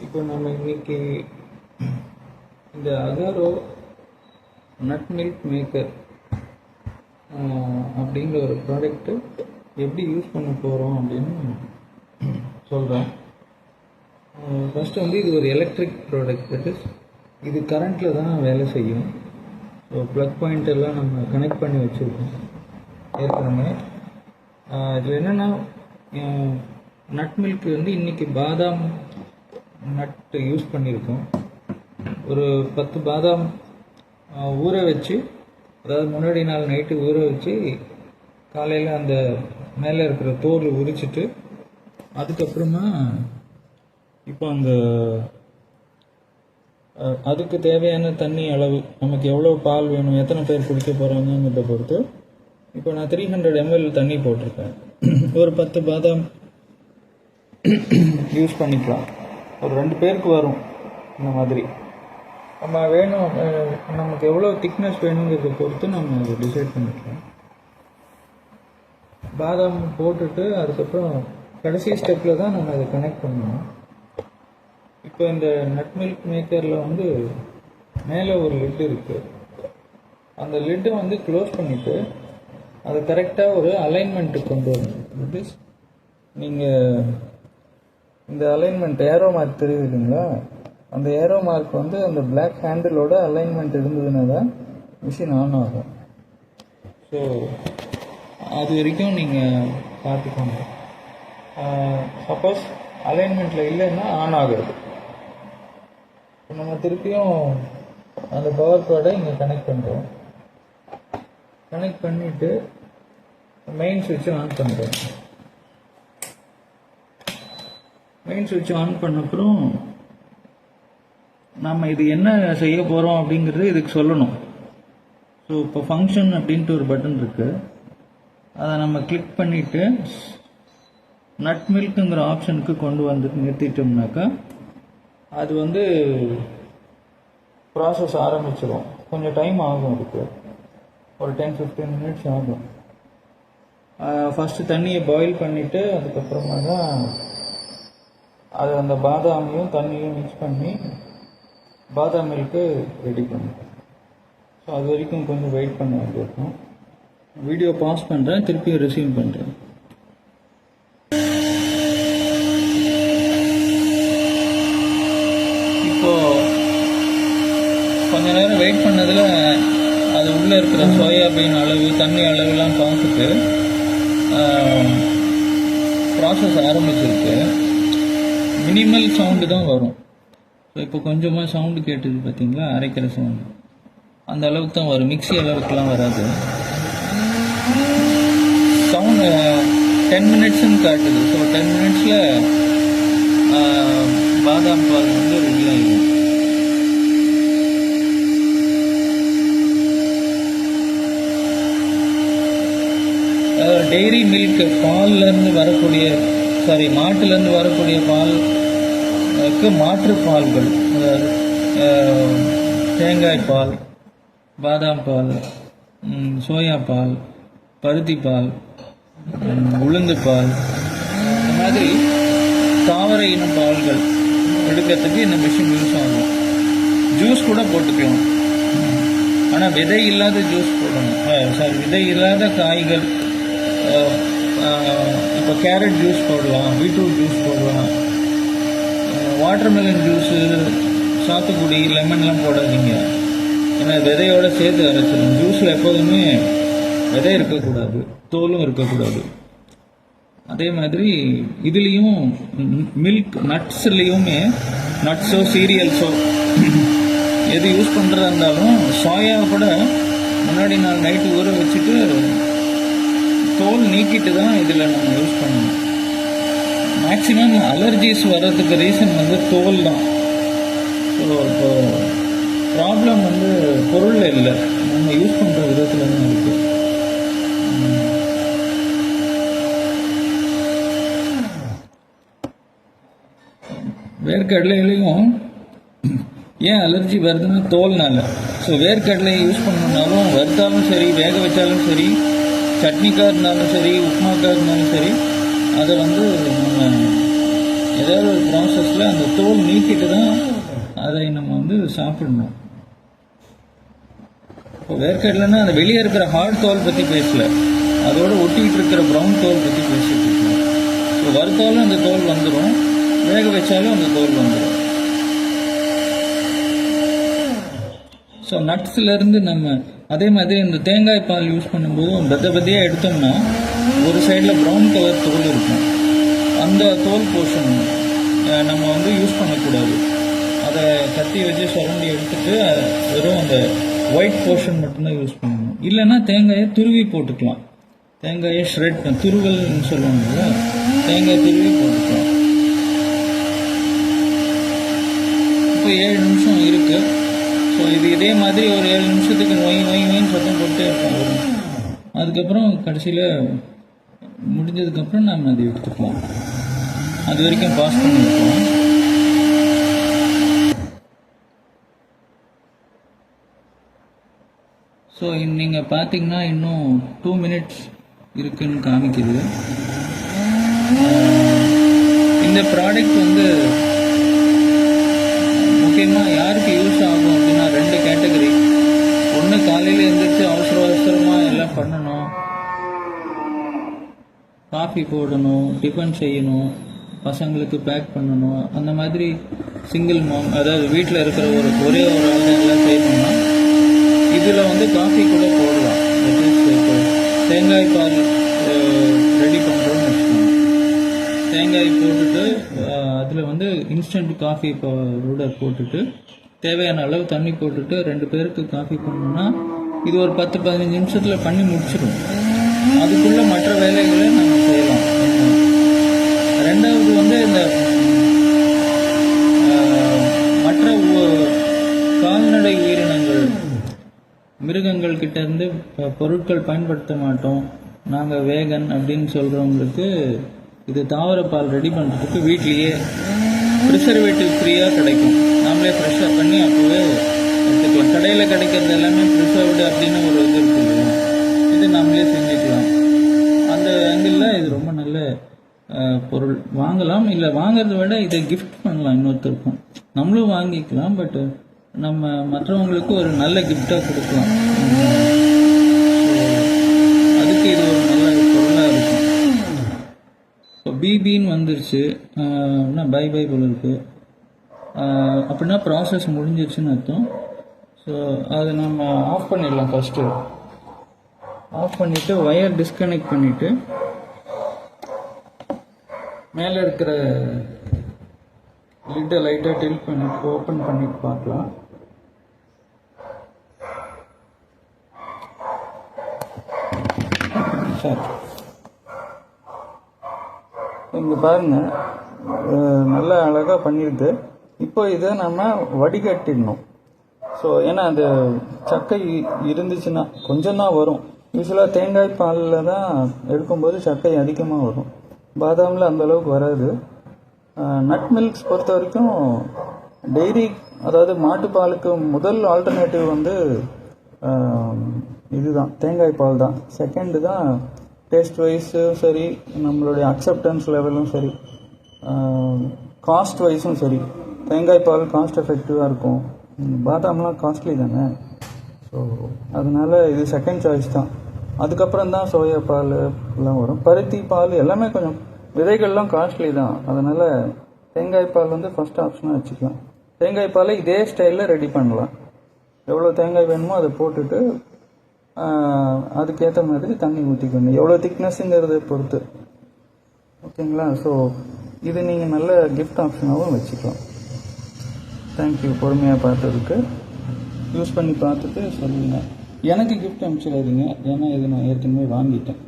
இப்போ நம்ம இன்னைக்கு இந்த அகாரோ நட் மில்க் மேக்கர் அப்படிங்கிற ஒரு ப்ராடக்ட்டு எப்படி யூஸ் பண்ண போகிறோம் அப்படின்னு சொல்கிறேன். ஃபஸ்ட்டு வந்து இது ஒரு எலக்ட்ரிக் ப்ராடக்ட், தட் இஸ் இது கரண்ட்டில் தான் வேலை செய்யும். ஸோ ப்ளக் பாயிண்ட் எல்லாம் நம்ம கனெக்ட் பண்ணி வச்சுருக்கோம் ஏற்கனவே. இதில் என்னென்னா, நட் மில்க் வந்து இன்றைக்கி பாதாம் நட் யூஸ் பண்ணியிருக்கோம். ஒரு 10 பாதாம் ஊற வச்சு, அதாவது முன்னாடி நாள் நைட்டு ஊற வச்சு காலையில் அந்த மேலே இருக்கிற தோல் உரிச்சிட்டு, அதுக்கப்புறமா இப்போ அந்த அதுக்கு தேவையான தண்ணி அளவு, நமக்கு எவ்வளோ பால் வேணும், எத்தனை பேர் குடிக்க போகிறாங்கன்றத பொறுத்து இப்போ நான் 300 ml தண்ணி போட்டிருக்கேன். ஒரு 10 பாதாம் யூஸ் பண்ணிக்கலாம். ஒரு 2 பேருக்கு வரும் இந்த மாதிரி. நம்ம வேணும், நமக்கு எவ்வளோ திக்னஸ் வேணுங்கிறத பொறுத்து நம்ம அதை டிசைட் பண்ணிக்கலாம். பாதாம் போட்டுட்டு அதுக்கப்புறம் கடைசி ஸ்டெப்பில் தான் நம்ம அதை கனெக்ட் பண்ணணும். இப்போ இந்த நட் மில்க் மேக்கரில் வந்து மேலே ஒரு லிட்டு இருக்குது. அந்த லிட்டை வந்து க்ளோஸ் பண்ணிவிட்டு அதை கரெக்டாக ஒரு அலைன்மெண்ட்டுக்கு கொண்டு வரணும். தட் இஸ், நீங்கள் இந்த அலைன்மெண்ட் ஏரோ மார்க் தெரியுது இல்லைங்களா, அந்த ஏரோ மார்க் வந்து அந்த பிளாக் ஹேண்டிலோட அலைன்மெண்ட் இருந்ததுன்னா தான் மிஷின் ஆன் ஆகும். ஸோ அது வரைக்கும் நீங்கள் பார்த்துக்கோங்க. சப்போஸ் அலைன்மெண்ட்டில் இல்லைன்னா ஆன் ஆகுது. நம்ம திருப்பியும் அந்த பவர் கார்டை இங்கே கனெக்ட் பண்ணுறோம். கனெக்ட் பண்ணிவிட்டு மெயின் சுவிட்சை ஆன் பண்ணுறோம். மெயின் சுவிட்ச் ஆன் பண்ண அப்புறம் நம்ம இது என்ன செய்ய போகிறோம் அப்படிங்கிறது இதுக்கு சொல்லணும். ஸோ இப்போ ஃபங்க்ஷன் அப்படின்ட்டு ஒரு பட்டன் இருக்குது. அதை நம்ம கிளிக் பண்ணிவிட்டு நட் மில்க்குங்கிற ஆப்ஷனுக்கு கொண்டு வந்து நிறுத்திட்டோம்னாக்கா அது வந்து ப்ராசஸ் ஆரம்பிச்சிடும். கொஞ்சம் டைம் ஆகும், அதுக்கு ஒரு 10-15 மினிட்ஸ் ஆகும். ஃபஸ்ட்டு தண்ணியை பாயில் பண்ணிவிட்டு அதுக்கப்புறமா தான் அது அந்த பாதாமையும் தண்ணியும் மிக்ஸ் பண்ணி பாதாம் மில்க்கு ரெடி பண்ணும். ஸோ அது வரைக்கும் கொஞ்சம் வெயிட் பண்ண வேண்டியிருக்கும். வீடியோ பாஸ் பண்ணுறேன், திருப்பி ரெஸ்யூம் பண்ணுறேன். இப்போது கொஞ்ச நேரம் வெயிட் பண்ணதில் அது உள்ளே இருக்கிற சோயாபீன் அளவு, தண்ணி அளவுலாம் பார்த்துட்டு ப்ராசஸ் ஆரம்பிச்சிருக்கு. மினிமல் சவுண்டு தான் வரும். ஸோ இப்போ கொஞ்சமாக சவுண்டு கேட்டுது பார்த்தீங்களா, அரைக்கிற சவுண்டு அந்த அளவுக்கு தான் வரும். மிக்சி அளவுக்குலாம் வராது. சவுண்டு 10 மினிட்ஸ்ன்னு காட்டுது. ஸோ 10 மினிட்ஸில் பாதாம் பால் வந்து ரெடி ஆகிடும். டெய்ரி மில்க் பால்லேருந்து வரக்கூடிய, மாட்டுலேருந்து வரக்கூடிய பாலுக்கு மாற்று பால்கள், அதாவது தேங்காய் பால், பாதாம் பால், சோயா பால், பருத்தி பால், உளுந்து பால், இந்த மாதிரி தாவர இன பால்கள் எடுக்கிறதுக்கு இந்த மிஷின் யூஸ் ஆகும். ஜூஸ் கூட போட்டுக்கலாம், ஆனால் விதை இல்லாத ஜூஸ் போடணும். விதை இல்லாத காய்கள், இப்போ கேரட் ஜூஸ் போடலாம், பீட்ரூட் ஜூஸ் போடலாம். வாட்டர்மெலன் ஜூஸு, சாத்துக்குடி, லெமன்லாம் போடாதீங்க. ஏன்னா விதையோடு சேர்த்து அரைச்சிடும். ஜூஸில் எப்போதுமே விதை இருக்கக்கூடாது, தோலும் இருக்கக்கூடாது. அதே மாதிரி இதுலேயும் மில்க் நட்ஸ்லேயுமே, நட்ஸோ சீரியல்ஸோ எது யூஸ் பண்ணுறதா இருந்தாலும் சோயாவை கூட முன்னாடி நாள் நைட்டு ஊற வச்சுட்டு தோல் நீக்கிட்டு தான் இதில் நம்ம யூஸ் பண்ணணும். மேக்ஸிமம் அலர்ஜிஸ் வர்றதுக்கு ரீசன் வந்து தோல் தான். ஸோ இப்போ ப்ராப்ளம் வந்து பொருளில் இல்லை, நம்ம யூஸ் பண்ணுற விதத்தில் தான் இருக்குது. வேர்க்கடலையிலையும் ஏன் அலர்ஜி வருதுன்னா தோல்னால. ஸோ வேர்க்கடலையை யூஸ் பண்ணணுன்னாலும், வறுத்தாலும் சரி, வேக வச்சாலும் சரி, சட்னிக்காக இருந்தாலும் சரி, உப்புமாக்காக இருந்தாலும் சரி, அதை வந்து நம்ம ஏதாவது ஒரு ப்ராசஸில் அந்த தோல் நீக்கிட்டு தான் அதை நம்ம வந்து சாப்பிடணும். இப்போ வேர்க்கடலைன்னா அந்த வெளியே இருக்கிற ஹார்ட் தோல் பற்றி பேசல, அதோட ஒட்டிக்கிட்டு இருக்கிற ப்ரௌன் தோல் பற்றி பேசிட்டு இருக்கோம். ஸோ வறுத்தாலும் அந்த தோல் வந்துடும், வேக வச்சாலும் அந்த தோல் வந்துடும். ஸோ நட்ஸ்லேருந்து நம்ம அதே மாதிரி இந்த தேங்காய் பால் யூஸ் பண்ணும்போது பத்தியாக எடுத்தோம்னா ஒரு சைடில் ப்ரௌன் கலர் தோல் இருக்கும். அந்த தோல் போர்ஷன் நம்ம வந்து யூஸ் பண்ணக்கூடாது. அதை கத்தி வச்சு சுரண்டி எடுத்துட்டு வெறும் அந்த ஒயிட் போர்ஷன் மட்டும்தான் யூஸ் பண்ணணும். இல்லைன்னா தேங்காயை துருவி போட்டுக்கலாம். தேங்காயை ஷ்ரெட் துருவல்னு சொல்லுவாங்கல்ல, தேங்காய் துருவி போட்டுக்கலாம். இப்போ 7 நிமிஷம் இருக்குது. ஸோ இது இதே மாதிரி ஒரு 7 நிமிஷத்துக்கு நொயின்னு சத்தம் போட்டு வரும். அதுக்கப்புறம் கடைசியில் முடிஞ்சதுக்கப்புறம் நம்ம அதை எடுத்துக்கலாம். அது வரைக்கும் பாஸ் பண்ணியிருக்கோம். ஸோ நீங்கள் பார்த்தீங்கன்னா இன்னும் 2 மினிட்ஸ் இருக்குன்னு காமிக்குது. இந்த ப்ராடக்ட் வந்து முக்கியமாக யாருக்கு யூஸ் ஆகும் அப்படின்னா 2 கேட்டகரி. ஒன்று காலையில் எழுந்திரிச்சு அவசரமாக எல்லாம் பண்ணணும், காஃபி போடணும், டிஃபன் செய்யணும், பசங்களுக்கு பேக் பண்ணணும், அந்த மாதிரி சிங்கிள் மாம், அதாவது வீட்டில் இருக்கிற ஒரே ஒரு ஆள் எல்லாம் செய்யணும்னா இதில் வந்து காஃபி கூட போடலாம். இப்போ தேங்காய் பால் ரெடி பண்ணுறோன்னு வச்சுக்கோங்க. தேங்காய் போட்டுட்டு அதில் வந்து இன்ஸ்டன்ட் காஃபி பவுடர் போட்டுட்டு தேவையான அளவு தண்ணி போட்டுட்டு 2 பேருக்கு காஃபி பண்ணோம்னா இது ஒரு 10-15 நிமிஷத்தில் பண்ணி முடிச்சிடும். அதுக்குள்ளே மற்ற வேலைகளை நம்ம செய்யலாம். ரெண்டாவது வந்து இந்த மற்ற கால்நடை உயிரினங்கள், மிருகங்கள் கிட்ட இருந்து பொருட்கள் பயன்படுத்த மாட்டோம், நாங்கள் வேகன் அப்படின்னு சொல்கிறவங்களுக்கு இது தாவரப்பால் ரெடி பண்ணுறதுக்கு வீட்லேயே ப்ரிசர்வேட்டிவ் ஃப்ரீயாக கிடைக்கும். நாமளே ஃப்ரெஷ்ஷாக பண்ணி அப்போவே எடுத்துக்கலாம். கடையில் கிடைக்கிறது எல்லாமே ப்ரிசர்வ்டு அப்படின்னு ஒரு இது இருக்கு இல்லையா, இது நாமளே செஞ்சுக்கலாம். அந்த ஆங்கிளில் இது ரொம்ப நல்ல பொருள். வாங்கலாம், இல்லை வாங்கிறத விட இதை கிஃப்ட் பண்ணலாம் இன்னொருத்தருக்கும். நம்மளும் வாங்கிக்கலாம், பட் நம்ம மற்றவங்களுக்கு ஒரு நல்ல கிஃப்டாக கொடுக்கலாம். அதுக்கு இது ஒரு நல்ல பொருளாக இருக்கும். இப்போ பிபின்னு வந்துருச்சு, பை போல இருக்கு அப்படின்னா ப்ராசஸ் முடிஞ்சிருச்சுன்னு அர்த்தம். ஸோ அதை நம்ம ஆஃப் பண்ணிடலாம். ஃபஸ்ட்டு ஆஃப் பண்ணிவிட்டு ஒயர் டிஸ்கனெக்ட் பண்ணிவிட்டு மேலே இருக்கிற லிட்டை லைட்டாக டில்ட் பண்ணிட்டு ஓப்பன் பண்ணிட்டு பார்க்கலாம். சரி, இங்கே பாருங்கள், நல்லா அழகாக பண்ணியிருக்கு. இப்போ இதை நம்ம வடிகட்டிடணும். ஸோ ஏன்னா அந்த சக்கை இருந்துச்சுன்னா கொஞ்சம் தான் வரும். யூஸ்வலாக தேங்காய் பாலில் தான் எடுக்கும்போது சக்கை அதிகமாக வரும், பாதாமில் அந்தளவுக்கு வராது. நட் மில்க்ஸ் பொறுத்த வரைக்கும் டெய்ரி, அதாவது மாட்டுப்பாலுக்கு முதல் ஆல்டர்னேட்டிவ் வந்து இதுதான், தேங்காய் பால் தான். செகண்டு தான் டேஸ்ட் வைஸும் சரி, நம்மளுடைய அக்செப்டன்ஸ் லெவலும் சரி, காஸ்ட் வைஸும் சரி. தேங்காய் பால் காஸ்ட் எஃபெக்டிவாக இருக்கும், பாதாம்லாம் காஸ்ட்லி தானே. ஸோ அதனால் இது செகண்ட் சாய்ஸ் தான். அதுக்கப்புறம் தான் சோயா பால் எல்லாம் வரும். பருத்தி பால் எல்லாமே கொஞ்சம் விதைகள்லாம் காஸ்ட்லி தான். அதனால் தேங்காய் பால் வந்து ஃபஸ்ட் ஆப்ஷனாக வச்சுக்கலாம். தேங்காய் பாலை இதே ஸ்டைலில் ரெடி பண்ணலாம். எவ்வளோ தேங்காய் வேணுமோ அதை போட்டுட்டு அதுக்கேற்ற மாதிரி தண்ணி ஊற்றிக்கணும், எவ்வளோ திக்னஸ்ஸுங்கிறத பொறுத்து. ஓகேங்களா? ஸோ இது நீங்கள் நல்ல கிஃப்ட் ஆப்ஷனாகவும் வச்சுக்கலாம். தேங்க்யூ பொறுமையாக பார்த்ததுக்கு. யூஸ் பண்ணி பார்த்துட்டு சொல்லுங்கள். எனக்கு கிஃப்ட் அனுப்பிச்சிடாதீங்க, ஏன்னா இது நான் ஏற்கனவே வாங்கிட்டேன்.